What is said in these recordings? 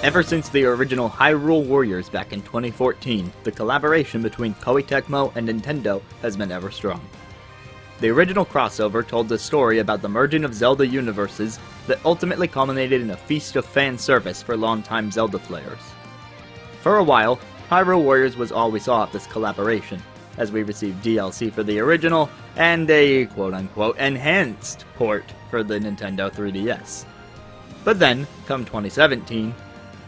Ever since the original Hyrule Warriors back in 2014, the collaboration between Koei Tecmo and Nintendo has been ever strong. The original crossover told the story about the merging of Zelda universes that ultimately culminated in a feast of fan service for longtime Zelda players. For a while, Hyrule Warriors was all we saw of this collaboration, as we received DLC for the original and a quote-unquote enhanced port for the Nintendo 3DS. But then, come 2017,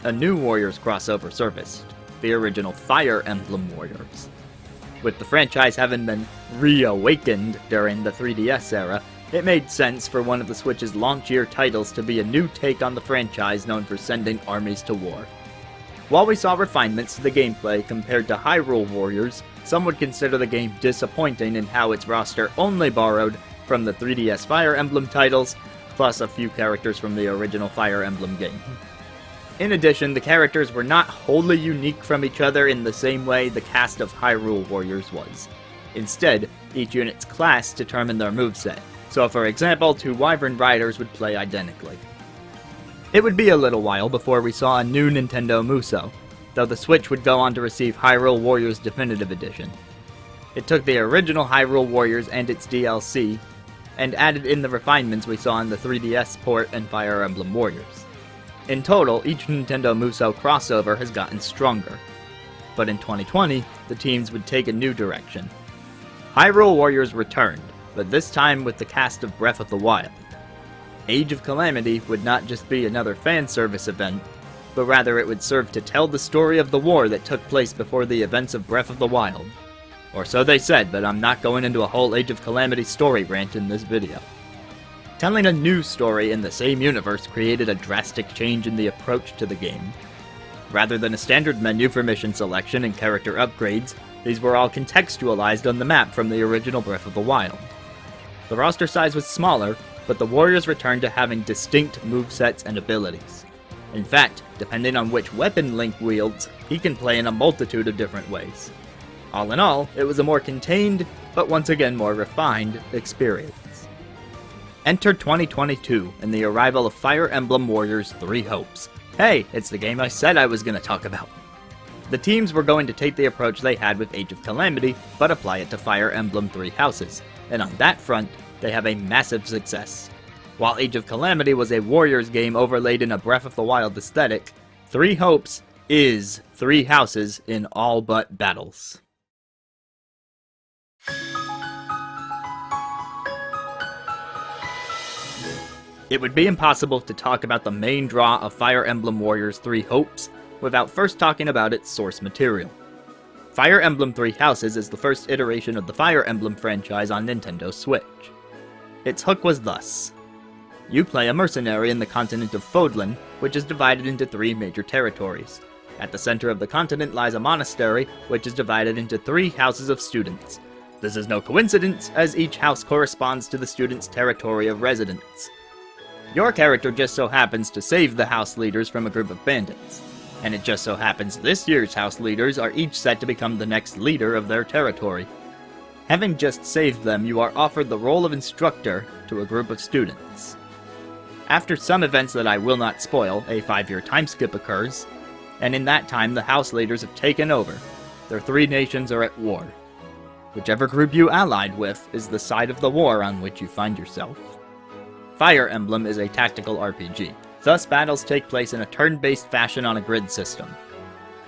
a new Warriors crossover surfaced, the original Fire Emblem Warriors. With the franchise having been reawakened during the 3DS era, it made sense for one of the Switch's launch year titles to be a new take on the franchise known for sending armies to war. While we saw refinements to the gameplay compared to Hyrule Warriors, some would consider the game disappointing in how its roster only borrowed from the 3DS Fire Emblem titles, plus a few characters from the original Fire Emblem game. In addition, the characters were not wholly unique from each other in the same way the cast of Hyrule Warriors was. Instead, each unit's class determined their moveset, so for example, 2 Wyvern Riders would play identically. It would be a little while before we saw a new Nintendo Musou, though the Switch would go on to receive Hyrule Warriors Definitive Edition. It took the original Hyrule Warriors and its DLC, and added in the refinements we saw in the 3DS port and Fire Emblem Warriors. In total, each Nintendo Musou crossover has gotten stronger. But in 2020, the teams would take a new direction. Hyrule Warriors returned, but this time with the cast of Breath of the Wild. Age of Calamity would not just be another fan service event, but rather it would serve to tell the story of the war that took place before the events of Breath of the Wild. Or so they said, but I'm not going into a whole Age of Calamity story rant in this video. Telling a new story in the same universe created a drastic change in the approach to the game. Rather than a standard menu for mission selection and character upgrades, these were all contextualized on the map from the original Breath of the Wild. The roster size was smaller, but the warriors returned to having distinct movesets and abilities. In fact, depending on which weapon Link wields, he can play in a multitude of different ways. All in all, it was a more contained, but once again more refined, experience. Enter 2022 and the arrival of Fire Emblem Warriors 3 Hopes. Hey, it's the game I said I was going to talk about. The teams were going to take the approach they had with Age of Calamity, but apply it to Fire Emblem 3 Houses, and on that front, they have a massive success. While Age of Calamity was a Warriors game overlaid in a Breath of the Wild aesthetic, 3 Hopes is 3 houses in all but battles. It would be impossible to talk about the main draw of Fire Emblem Warriors 3 Hopes without first talking about its source material. Fire Emblem 3 Houses is the first iteration of the Fire Emblem franchise on Nintendo Switch. Its hook was thus. You play a mercenary in the continent of Fodlan, which is divided into 3 major territories. At the center of the continent lies a monastery, which is divided into 3 houses of students. This is no coincidence, as each house corresponds to the student's territory of residence. Your character just so happens to save the house leaders from a group of bandits, and it just so happens this year's house leaders are each set to become the next leader of their territory. Having just saved them, you are offered the role of instructor to a group of students. After some events that I will not spoil, a 5-year time skip occurs, and in that time the house leaders have taken over. Their 3 nations are at war. Whichever group you allied with is the side of the war on which you find yourself. Fire Emblem is a tactical RPG. Thus, battles take place in a turn-based fashion on a grid system.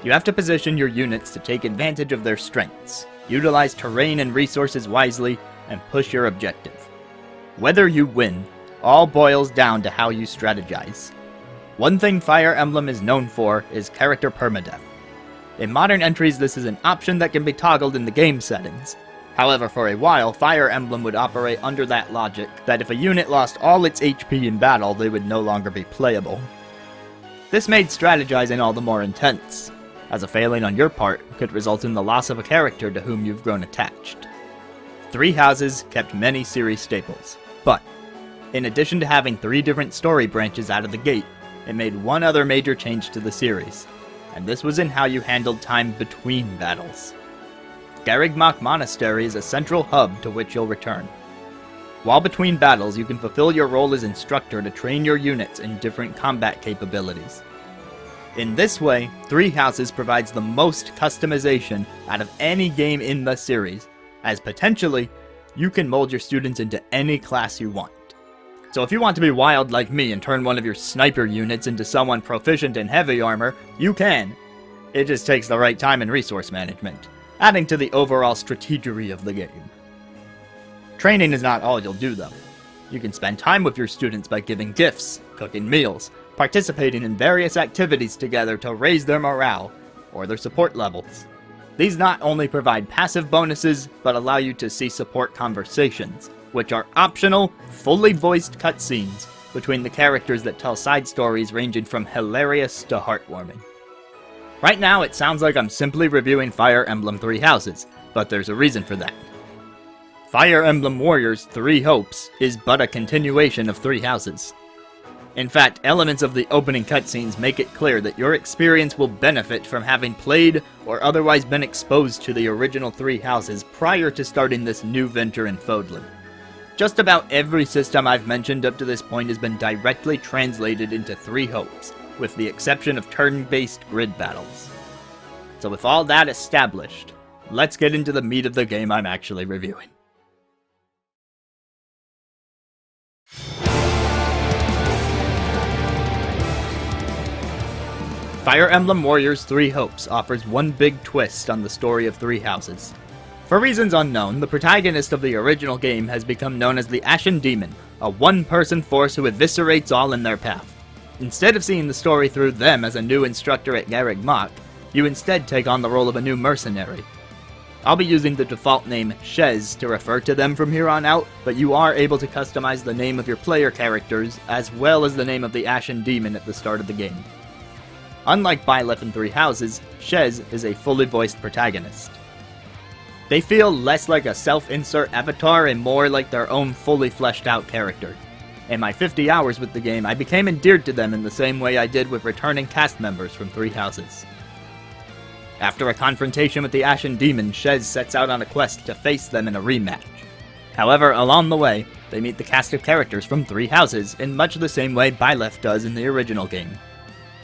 You have to position your units to take advantage of their strengths, utilize terrain and resources wisely, and push your objective. Whether you win, all boils down to how you strategize. One thing Fire Emblem is known for is character permadeath. In modern entries, this is an option that can be toggled in the game settings. However, for a while, Fire Emblem would operate under that logic that if a unit lost all its HP in battle, they would no longer be playable. This made strategizing all the more intense, as a failing on your part could result in the loss of a character to whom you've grown attached. 3 Houses kept many series staples, but in addition to having 3 different story branches out of the gate, it made one other major change to the series, and this was in how you handled time between battles. Garrigmach Monastery is a central hub to which you'll return. While between battles, you can fulfill your role as instructor to train your units in different combat capabilities. In this way, Three Houses provides the most customization out of any game in the series, as potentially, you can mold your students into any class you want. So if you want to be wild like me and turn one of your sniper units into someone proficient in heavy armor, you can. It just takes the right time and resource management, adding to the overall strategery of the game. Training is not all you'll do though. You can spend time with your students by giving gifts, cooking meals, participating in various activities together to raise their morale, or their support levels. These not only provide passive bonuses, but allow you to see support conversations, which are optional, fully voiced cutscenes between the characters that tell side stories ranging from hilarious to heartwarming. Right now it sounds like I'm simply reviewing Fire Emblem Three Houses, but there's a reason for that. Fire Emblem Warriors 3 Hopes is but a continuation of Three Houses. In fact, elements of the opening cutscenes make it clear that your experience will benefit from having played or otherwise been exposed to the original Three Houses prior to starting this new venture in Fodlan. Just about every system I've mentioned up to this point has been directly translated into Three Hopes, with the exception of turn-based grid battles. So with all that established, let's get into the meat of the game I'm actually reviewing. Fire Emblem Warriors 3 Hopes offers one big twist on the story of Three Houses. For reasons unknown, the protagonist of the original game has become known as the Ashen Demon, a one-person force who eviscerates all in their path. Instead of seeing the story through them as a new instructor at Garreg Mach, you instead take on the role of a new mercenary. I'll be using the default name Shez to refer to them from here on out, but you are able to customize the name of your player characters, as well as the name of the Ashen Demon at the start of the game. Unlike Byleth in Three Houses, Shez is a fully voiced protagonist. They feel less like a self-insert avatar and more like their own fully fleshed out character. In my 50 hours with the game, I became endeared to them in the same way I did with returning cast members from Three Houses. After a confrontation with the Ashen Demon, Shez sets out on a quest to face them in a rematch. However, along the way, they meet the cast of characters from Three Houses in much the same way Byleth does in the original game.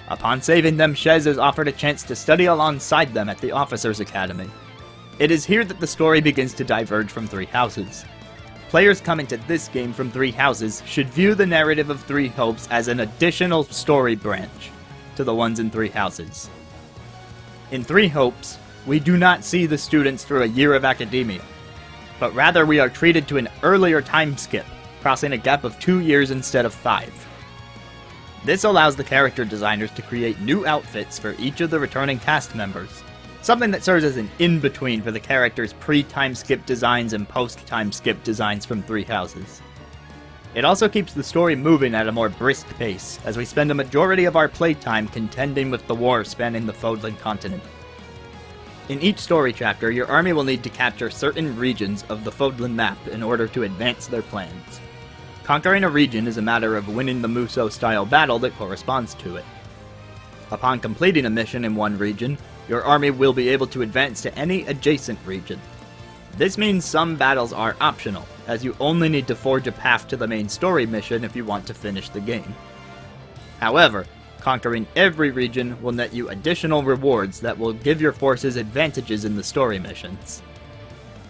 Upon saving them, Shez is offered a chance to study alongside them at the Officers' Academy. It is here that the story begins to diverge from Three Houses. Players coming to this game from Three Houses should view the narrative of Three Hopes as an additional story branch to the ones in Three Houses. In Three Hopes, we do not see the students through a year of academia, but rather we are treated to an earlier time skip, crossing a gap of 2 years instead of 5. This allows the character designers to create new outfits for each of the returning cast members, something that serves as an in-between for the characters' pre-time skip designs and post-time skip designs from Three Houses. It also keeps the story moving at a more brisk pace, as we spend a majority of our playtime contending with the war spanning the Fodlan continent. In each story chapter, your army will need to capture certain regions of the Fodlan map in order to advance their plans. Conquering a region is a matter of winning the Musou-style battle that corresponds to it. Upon completing a mission in one region, your army will be able to advance to any adjacent region. This means some battles are optional, as you only need to forge a path to the main story mission if you want to finish the game. However, conquering every region will net you additional rewards that will give your forces advantages in the story missions.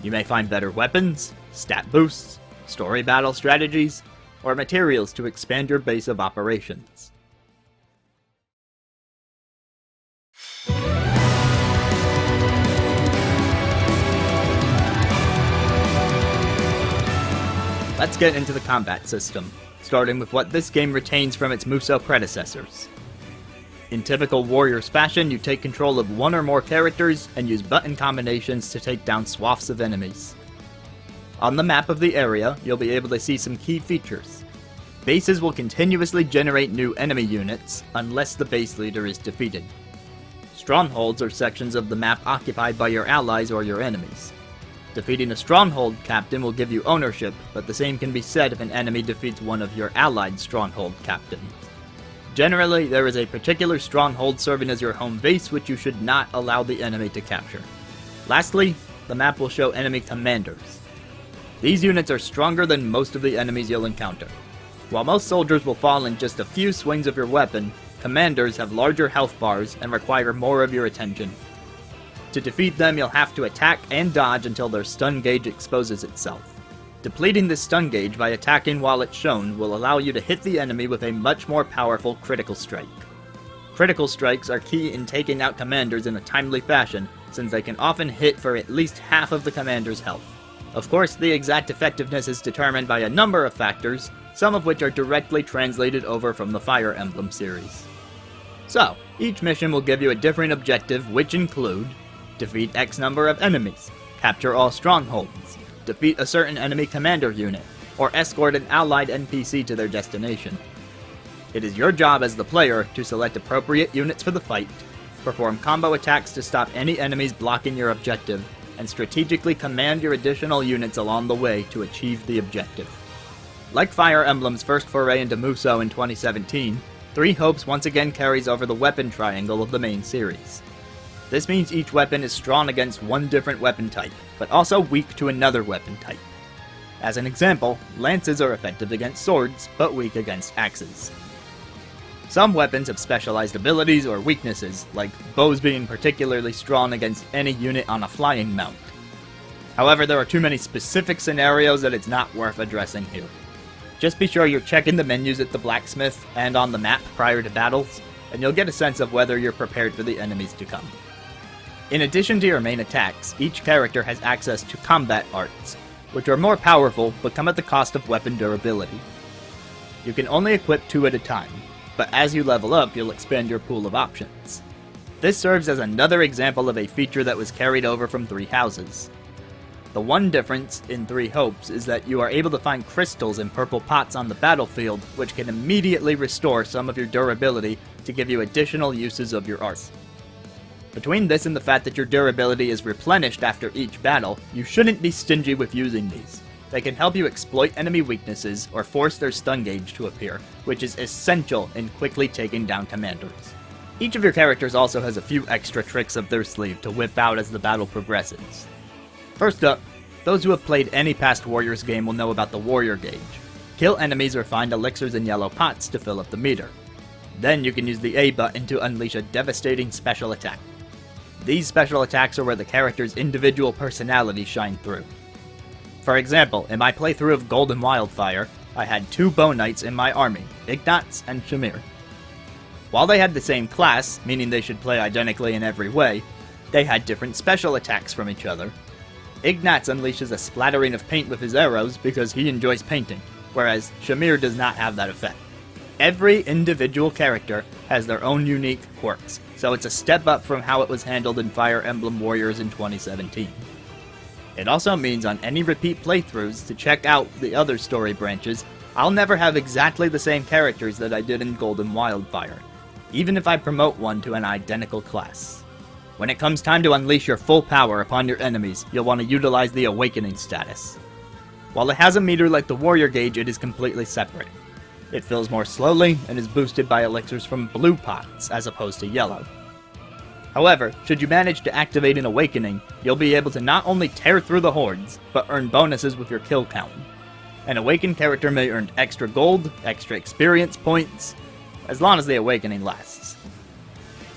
You may find better weapons, stat boosts, story battle strategies, or materials to expand your base of operations. Let's get into the combat system, starting with what this game retains from its Musou predecessors. In typical Warriors fashion, you take control of one or more characters and use button combinations to take down swaths of enemies. On the map of the area, you'll be able to see some key features. Bases will continuously generate new enemy units, unless the base leader is defeated. Strongholds are sections of the map occupied by your allies or your enemies. Defeating a stronghold captain will give you ownership, but the same can be said if an enemy defeats one of your allied stronghold captains. Generally, there is a particular stronghold serving as your home base which you should not allow the enemy to capture. Lastly, the map will show enemy commanders. These units are stronger than most of the enemies you'll encounter. While most soldiers will fall in just a few swings of your weapon, commanders have larger health bars and require more of your attention. To defeat them, you'll have to attack and dodge until their stun gauge exposes itself. Depleting this stun gauge by attacking while it's shown will allow you to hit the enemy with a much more powerful critical strike. Critical strikes are key in taking out commanders in a timely fashion, since they can often hit for at least half of the commander's health. Of course, the exact effectiveness is determined by a number of factors, some of which are directly translated over from the Fire Emblem series. So, each mission will give you a different objective, which include defeat X number of enemies, capture all strongholds, defeat a certain enemy commander unit, or escort an allied NPC to their destination. It is your job as the player to select appropriate units for the fight, perform combo attacks to stop any enemies blocking your objective, and strategically command your additional units along the way to achieve the objective. Like Fire Emblem's first foray into Musou in 2017, Three Hopes once again carries over the weapon triangle of the main series. This means each weapon is strong against one different weapon type, but also weak to another weapon type. As an example, lances are effective against swords, but weak against axes. Some weapons have specialized abilities or weaknesses, like bows being particularly strong against any unit on a flying mount. However, there are too many specific scenarios that it's not worth addressing here. Just be sure you're checking the menus at the blacksmith and on the map prior to battles, and you'll get a sense of whether you're prepared for the enemies to come. In addition to your main attacks, each character has access to combat arts, which are more powerful but come at the cost of weapon durability. You can only equip 2 at a time, but as you level up, you'll expand your pool of options. This serves as another example of a feature that was carried over from Three Houses. The one difference in Three Hopes is that you are able to find crystals in purple pots on the battlefield, which can immediately restore some of your durability to give you additional uses of your art. Between this and the fact that your durability is replenished after each battle, you shouldn't be stingy with using these. They can help you exploit enemy weaknesses or force their stun gauge to appear, which is essential in quickly taking down commanders. Each of your characters also has a few extra tricks up their sleeve to whip out as the battle progresses. First up, those who have played any past Warriors game will know about the Warrior Gauge. Kill enemies or find elixirs in yellow pots to fill up the meter. Then you can use the A button to unleash a devastating special attack. These special attacks are where the character's individual personalities shine through. For example, in my playthrough of Golden Wildfire, I had 2 Bow Knights in my army, Ignatz and Shamir. While they had the same class, meaning they should play identically in every way, they had different special attacks from each other. Ignatz unleashes a splattering of paint with his arrows because he enjoys painting, whereas Shamir does not have that effect. Every individual character has their own unique quirks, so it's a step up from how it was handled in Fire Emblem Warriors in 2017. It also means on any repeat playthroughs to check out the other story branches, I'll never have exactly the same characters that I did in Golden Wildfire, even if I promote one to an identical class. When it comes time to unleash your full power upon your enemies, you'll want to utilize the Awakening status. While it has a meter like the Warrior Gauge, it is completely separate. It fills more slowly and is boosted by elixirs from blue pots as opposed to yellow. However, should you manage to activate an Awakening, you'll be able to not only tear through the hordes, but earn bonuses with your kill count. An Awakened character may earn extra gold, extra experience points, as long as the Awakening lasts.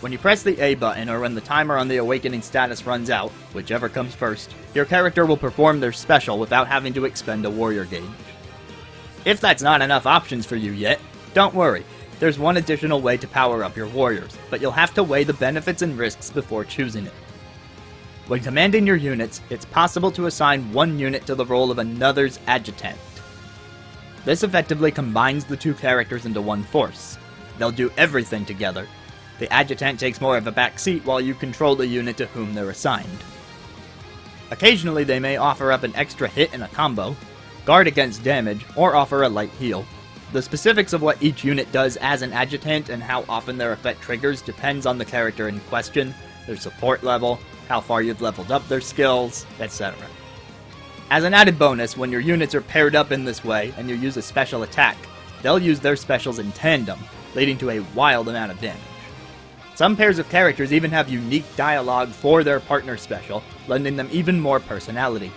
When you press the A button or when the timer on the Awakening status runs out, whichever comes first, your character will perform their special without having to expend a Warrior Gauge. If that's not enough options for you yet, don't worry. There's one additional way to power up your warriors, but you'll have to weigh the benefits and risks before choosing it. When commanding your units, it's possible to assign one unit to the role of another's adjutant. This effectively combines the 2 characters into one force. They'll do everything together. The adjutant takes more of a back seat while you control the unit to whom they're assigned. Occasionally they may offer up an extra hit in a combo, guard against damage, or offer a light heal. The specifics of what each unit does as an adjutant and how often their effect triggers depends on the character in question, their support level, how far you've leveled up their skills, etc. As an added bonus, when your units are paired up in this way and you use a special attack, they'll use their specials in tandem, leading to a wild amount of damage. Some pairs of characters even have unique dialogue for their partner special, lending them even more personality.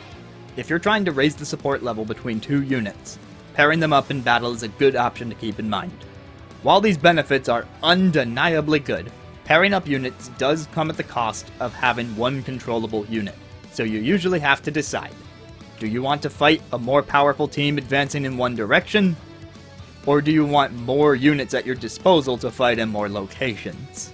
If you're trying to raise the support level between 2 units, pairing them up in battle is a good option to keep in mind. While these benefits are undeniably good, pairing up units does come at the cost of having one controllable unit, so you usually have to decide. Do you want to fight a more powerful team advancing in one direction? Or do you want more units at your disposal to fight in more locations?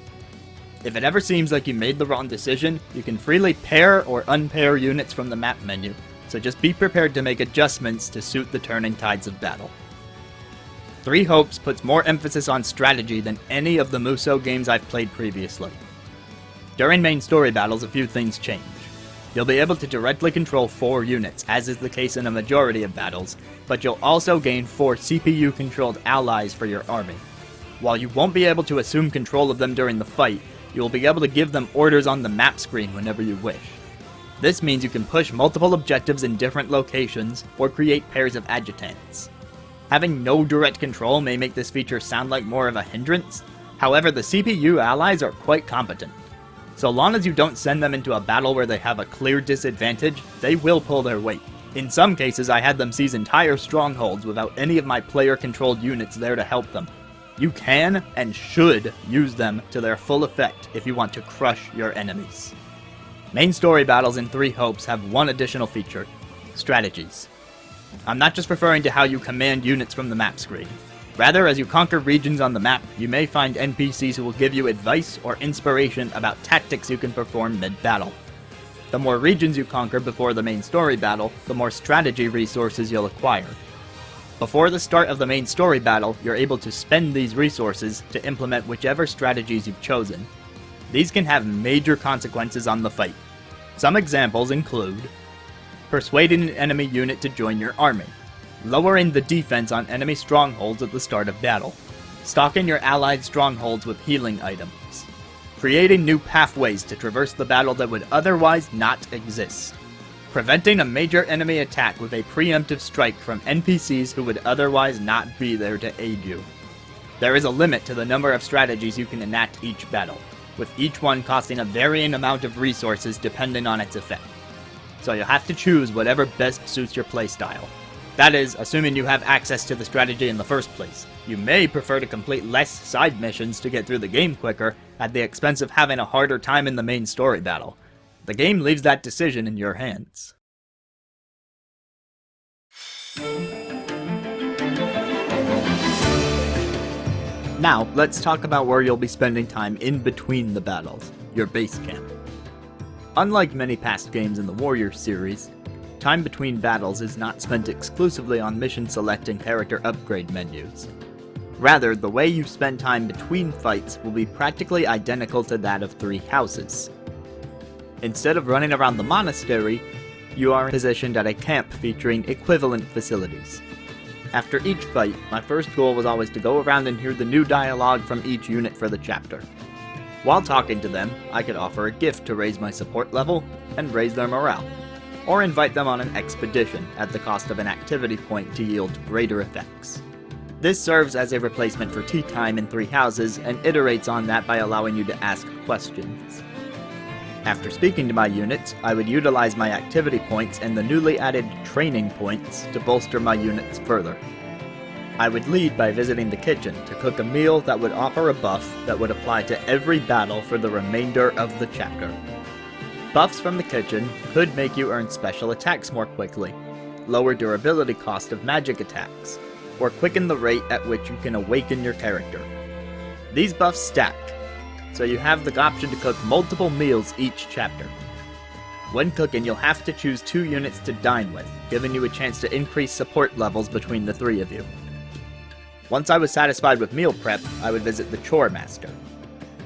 If it ever seems like you made the wrong decision, you can freely pair or unpair units from the map menu, so just be prepared to make adjustments to suit the turning tides of battle. Three Hopes puts more emphasis on strategy than any of the Musou games I've played previously. During main story battles, a few things change. You'll be able to directly control 4 units, as is the case in a majority of battles, but you'll also gain 4 CPU-controlled allies for your army. While you won't be able to assume control of them during the fight, you will be able to give them orders on the map screen whenever you wish. This means you can push multiple objectives in different locations, or create pairs of adjutants. Having no direct control may make this feature sound like more of a hindrance, however the CPU allies are quite competent. So long as you don't send them into a battle where they have a clear disadvantage, they will pull their weight. In some cases, I had them seize entire strongholds without any of my player-controlled units there to help them. You can and should use them to their full effect if you want to crush your enemies. Main story battles in Three Hopes have one additional feature: strategies. I'm not just referring to how you command units from the map screen. Rather, as you conquer regions on the map, you may find NPCs who will give you advice or inspiration about tactics you can perform mid-battle. The more regions you conquer before the main story battle, the more strategy resources you'll acquire. Before the start of the main story battle, you're able to spend these resources to implement whichever strategies you've chosen. These can have major consequences on the fight. Some examples include persuading an enemy unit to join your army, lowering the defense on enemy strongholds at the start of battle, stocking your allied strongholds with healing items, creating new pathways to traverse the battle that would otherwise not exist, preventing a major enemy attack with a preemptive strike from NPCs who would otherwise not be there to aid you. There is a limit to the number of strategies you can enact each battle, with each one costing a varying amount of resources depending on its effect. So you'll have to choose whatever best suits your playstyle. That is, assuming you have access to the strategy in the first place. You may prefer to complete less side missions to get through the game quicker, at the expense of having a harder time in the main story battle. The game leaves that decision in your hands. Now, let's talk about where you'll be spending time in between the battles, your base camp. Unlike many past games in the Warriors series, time between battles is not spent exclusively on mission select and character upgrade menus. Rather, the way you spend time between fights will be practically identical to that of Three Houses. Instead of running around the monastery, you are positioned at a camp featuring equivalent facilities. After each fight, my first goal was always to go around and hear the new dialogue from each unit for the chapter. While talking to them, I could offer a gift to raise my support level and raise their morale, or invite them on an expedition at the cost of an activity point to yield greater effects. This serves as a replacement for tea time in Three Houses and iterates on that by allowing you to ask questions. After speaking to my units, I would utilize my activity points and the newly added training points to bolster my units further. I would lead by visiting the kitchen to cook a meal that would offer a buff that would apply to every battle for the remainder of the chapter. Buffs from the kitchen could make you earn special attacks more quickly, lower durability cost of magic attacks, or quicken the rate at which you can awaken your character. These buffs stack, so you have the option to cook multiple meals each chapter. When cooking, you'll have to choose 2 units to dine with, giving you a chance to increase support levels between the 3 of you. Once I was satisfied with meal prep, I would visit the Chore Master.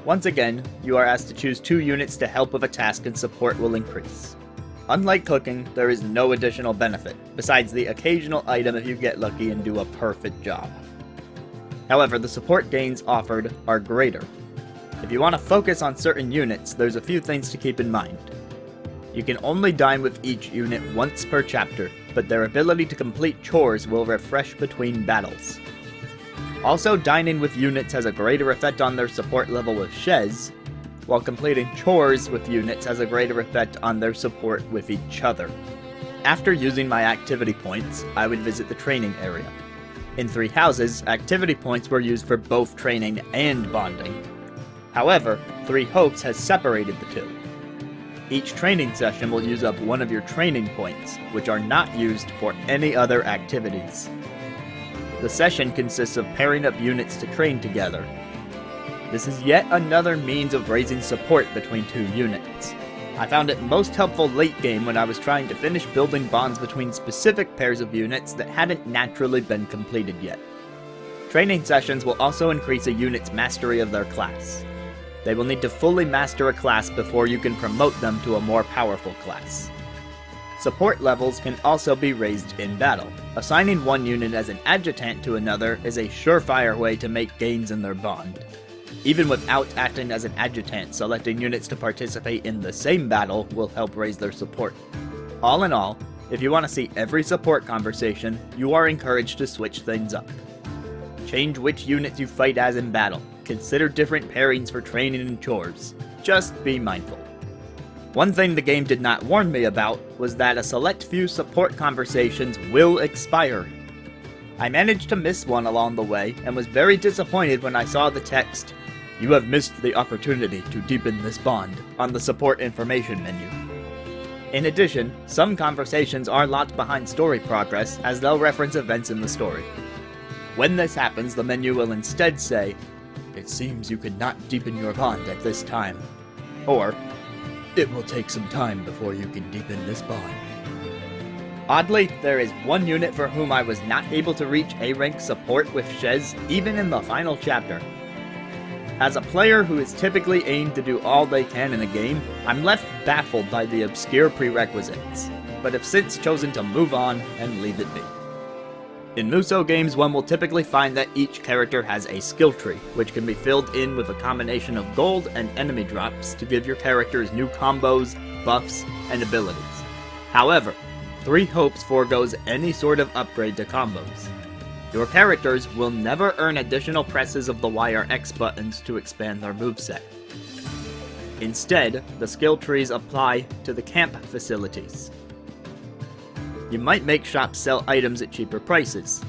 Once again, you are asked to choose 2 units to help with a task and support will increase. Unlike cooking, there is no additional benefit, besides the occasional item if you get lucky and do a perfect job. However, the support gains offered are greater. If you want to focus on certain units, there's a few things to keep in mind. You can only dine with each unit once per chapter, but their ability to complete chores will refresh between battles. Also, dining with units has a greater effect on their support level with Shez, while completing chores with units has a greater effect on their support with each other. After using my activity points, I would visit the training area. In Three Houses, activity points were used for both training and bonding. However, Three Hopes has separated the two. Each training session will use up one of your training points, which are not used for any other activities. The session consists of pairing up units to train together. This is yet another means of raising support between two units. I found it most helpful late game when I was trying to finish building bonds between specific pairs of units that hadn't naturally been completed yet. Training sessions will also increase a unit's mastery of their class. They will need to fully master a class before you can promote them to a more powerful class. Support levels can also be raised in battle. Assigning one unit as an adjutant to another is a surefire way to make gains in their bond. Even without acting as an adjutant, selecting units to participate in the same battle will help raise their support. All in all, if you want to see every support conversation, you are encouraged to switch things up. Change which units you fight as in battle. Consider different pairings for training and chores. Just be mindful. One thing the game did not warn me about was that a select few support conversations will expire. I managed to miss one along the way and was very disappointed when I saw the text, "You have missed the opportunity to deepen this bond," on the support information menu. In addition, some conversations are locked behind story progress as they'll reference events in the story. When this happens, the menu will instead say, "It seems you could not deepen your bond at this time," or "It will take some time before you can deepen this bond." Oddly, there is one unit for whom I was not able to reach A-rank support with Shez even in the final chapter. As a player who is typically aimed to do all they can in a game, I'm left baffled by the obscure prerequisites, but have since chosen to move on and leave it be. In Musou games, one will typically find that each character has a skill tree, which can be filled in with a combination of gold and enemy drops to give your characters new combos, buffs, and abilities. However, Three Hopes forgoes any sort of upgrade to combos. Your characters will never earn additional presses of the Y or X buttons to expand their moveset. Instead, the skill trees apply to the camp facilities. You might make shops sell items at cheaper prices,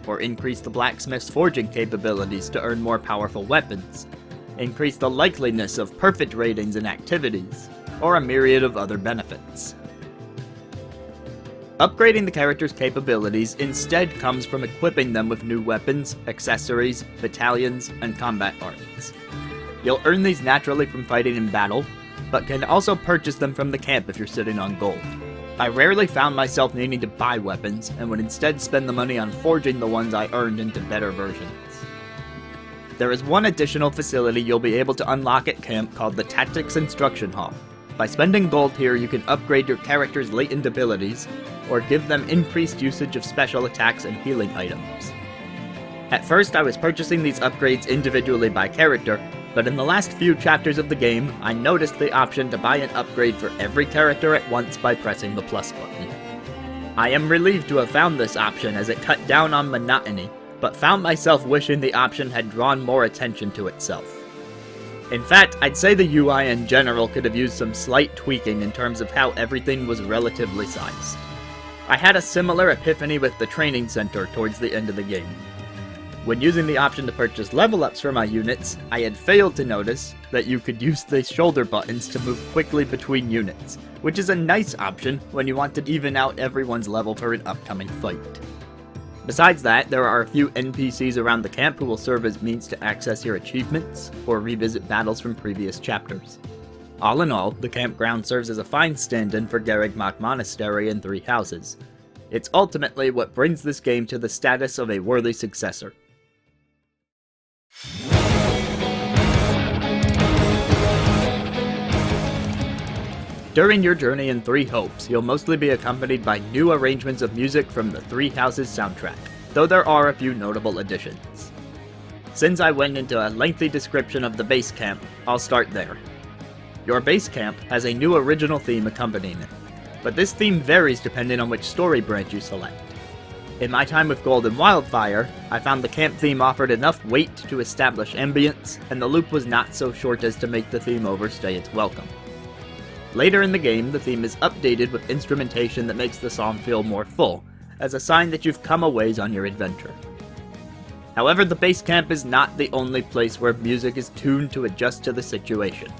or increase the blacksmith's forging capabilities to earn more powerful weapons, increase the likeliness of perfect ratings and activities, or a myriad of other benefits. Upgrading the character's capabilities instead comes from equipping them with new weapons, accessories, battalions, and combat arts. You'll earn these naturally from fighting in battle, but can also purchase them from the camp if you're sitting on gold. I rarely found myself needing to buy weapons, and would instead spend the money on forging the ones I earned into better versions. There is one additional facility you'll be able to unlock at camp called the Tactics Instruction Hall. By spending gold here, you can upgrade your character's latent abilities, or give them increased usage of special attacks and healing items. At first, I was purchasing these upgrades individually by character, but in the last few chapters of the game, I noticed the option to buy an upgrade for every character at once by pressing the plus button. I am relieved to have found this option as it cut down on monotony, but found myself wishing the option had drawn more attention to itself. In fact, I'd say the UI in general could have used some slight tweaking in terms of how everything was relatively sized. I had a similar epiphany with the training center towards the end of the game. When using the option to purchase level ups for my units, I had failed to notice that you could use the shoulder buttons to move quickly between units, which is a nice option when you want to even out everyone's level for an upcoming fight. Besides that, there are a few NPCs around the camp who will serve as means to access your achievements, or revisit battles from previous chapters. All in all, the campground serves as a fine stand-in for Garrigmach Monastery and Three Houses. It's ultimately what brings this game to the status of a worthy successor. During your journey in Three Hopes, you'll mostly be accompanied by new arrangements of music from the Three Houses soundtrack, though there are a few notable additions. Since I went into a lengthy description of the base camp, I'll start there. Your base camp has a new original theme accompanying it, but this theme varies depending on which story branch you select. In my time with Gold and Wildfire, I found the camp theme offered enough weight to establish ambience, and the loop was not so short as to make the theme overstay its welcome. Later in the game, the theme is updated with instrumentation that makes the song feel more full, as a sign that you've come a ways on your adventure. However, the base camp is not the only place where music is tuned to adjust to the situation.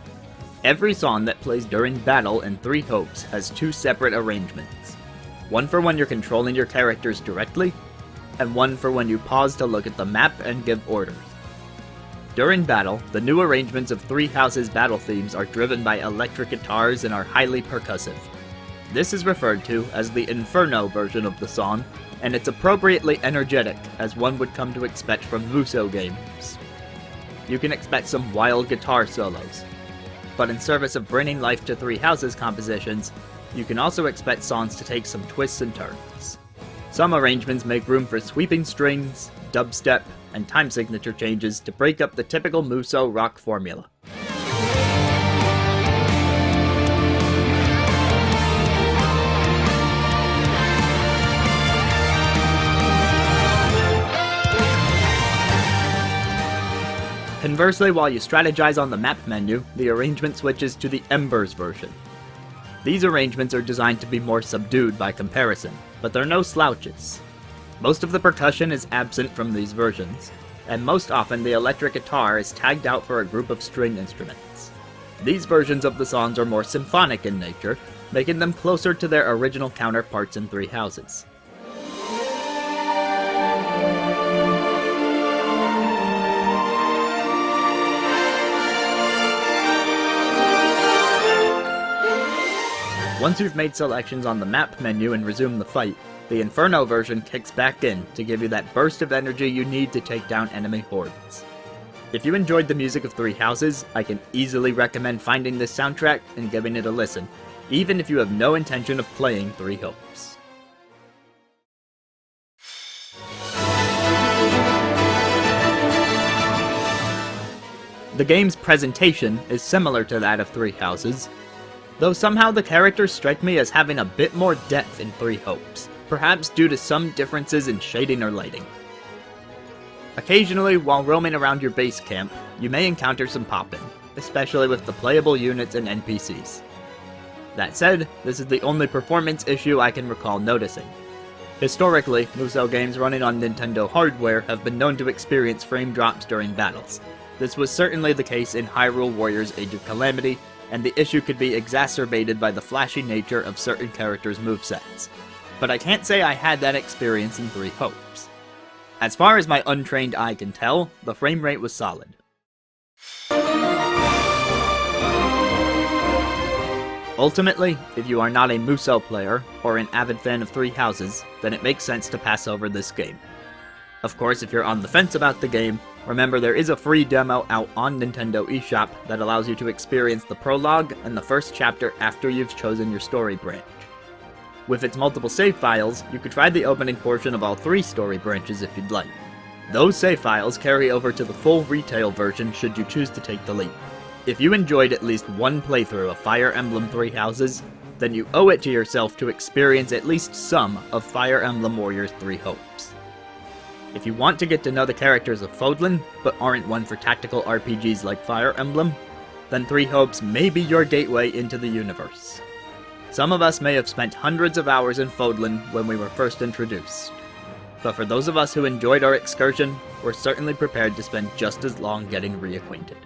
Every song that plays during battle in Three Hopes has two separate arrangements. One for when you're controlling your characters directly, and one for when you pause to look at the map and give orders. During battle, the new arrangements of Three Houses' battle themes are driven by electric guitars and are highly percussive. This is referred to as the Inferno version of the song, and it's appropriately energetic, as one would come to expect from Muso games. You can expect some wild guitar solos, but in service of bringing life to Three Houses compositions, you can also expect songs to take some twists and turns. Some arrangements make room for sweeping strings, dubstep, and time signature changes to break up the typical Muso rock formula. Conversely, while you strategize on the map menu, the arrangement switches to the Embers version. These arrangements are designed to be more subdued by comparison, but they're no slouches. Most of the percussion is absent from these versions, and most often the electric guitar is tagged out for a group of string instruments. These versions of the songs are more symphonic in nature, making them closer to their original counterparts in Three Houses. Once you've made selections on the map menu and resume the fight, the Inferno version kicks back in to give you that burst of energy you need to take down enemy hordes. If you enjoyed the music of Three Houses, I can easily recommend finding this soundtrack and giving it a listen, even if you have no intention of playing Three Hopes. The game's presentation is similar to that of Three Houses, though somehow the characters strike me as having a bit more depth in Three Hopes, perhaps due to some differences in shading or lighting. Occasionally, while roaming around your base camp, you may encounter some pop-in, especially with the playable units and NPCs. That said, this is the only performance issue I can recall noticing. Historically, Muso games running on Nintendo hardware have been known to experience frame drops during battles. This was certainly the case in Hyrule Warriors Age of Calamity, and the issue could be exacerbated by the flashy nature of certain characters' movesets. But I can't say I had that experience in Three Hopes. As far as my untrained eye can tell, the frame rate was solid. Ultimately, if you are not a Muso player, or an avid fan of Three Houses, then it makes sense to pass over this game. Of course, if you're on the fence about the game, remember there is a free demo out on Nintendo eShop that allows you to experience the prologue and the first chapter after you've chosen your story branch. With its multiple save files, you could try the opening portion of all three story branches if you'd like. Those save files carry over to the full retail version should you choose to take the leap. If you enjoyed at least one playthrough of Fire Emblem Three Houses, then you owe it to yourself to experience at least some of Fire Emblem Warriors Three Hopes. If you want to get to know the characters of Fodlan, but aren't one for tactical RPGs like Fire Emblem, then Three Hopes may be your gateway into the universe. Some of us may have spent hundreds of hours in Fodlan when we were first introduced, but for those of us who enjoyed our excursion, we're certainly prepared to spend just as long getting reacquainted.